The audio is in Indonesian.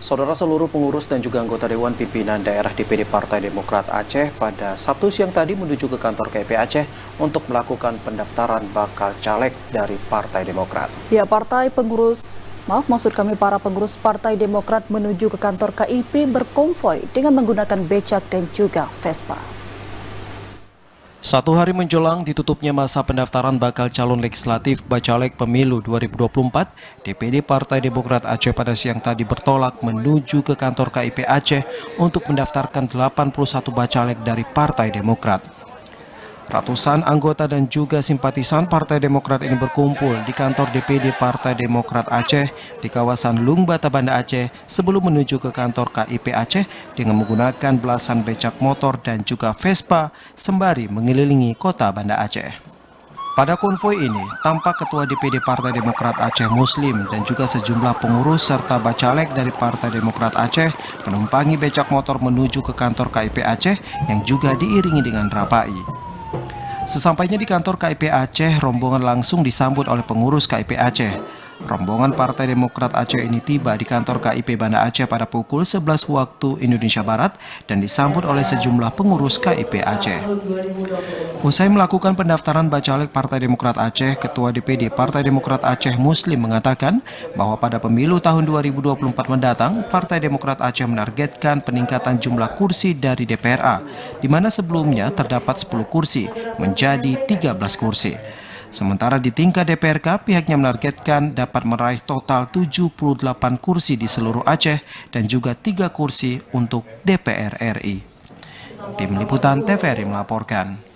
Saudara, seluruh pengurus dan juga anggota Dewan Pimpinan Daerah DPD Partai Demokrat Aceh pada Sabtu siang tadi menuju ke kantor KIP Aceh untuk melakukan pendaftaran bakal caleg dari Partai Demokrat. Ya, para pengurus Partai Demokrat menuju ke kantor KIP berkonvoi dengan menggunakan becak dan juga Vespa. Satu hari menjelang ditutupnya masa pendaftaran bakal calon legislatif Bacalek Pemilu 2024, DPD Partai Demokrat Aceh pada siang tadi bertolak menuju ke kantor KIP Aceh untuk mendaftarkan 81 bacalek dari Partai Demokrat. Ratusan anggota dan juga simpatisan Partai Demokrat ini berkumpul di kantor DPD Partai Demokrat Aceh di kawasan Lung Bata, Banda Aceh sebelum menuju ke kantor KIP Aceh dengan menggunakan belasan becak motor dan juga Vespa sembari mengelilingi kota Banda Aceh. Pada konvoi ini, tampak Ketua DPD Partai Demokrat Aceh Muslim dan juga sejumlah pengurus serta bacalek dari Partai Demokrat Aceh menumpangi becak motor menuju ke kantor KIP Aceh yang juga diiringi dengan rapai. Sesampainya di kantor KIP Aceh, rombongan langsung disambut oleh pengurus KIP Aceh. Rombongan Partai Demokrat Aceh ini tiba di kantor KIP Banda Aceh pada pukul 11 waktu Indonesia Barat dan disambut oleh sejumlah pengurus KIP Aceh. Usai melakukan pendaftaran bacalek Partai Demokrat Aceh, Ketua DPD Partai Demokrat Aceh Muslim mengatakan bahwa pada pemilu tahun 2024 mendatang, Partai Demokrat Aceh menargetkan peningkatan jumlah kursi dari DPRA, di mana sebelumnya terdapat 10 kursi menjadi 13 kursi. Sementara di tingkat DPRK, pihaknya menargetkan dapat meraih total 78 kursi di seluruh Aceh dan juga 3 kursi untuk DPR RI. Tim Liputan TVRI melaporkan.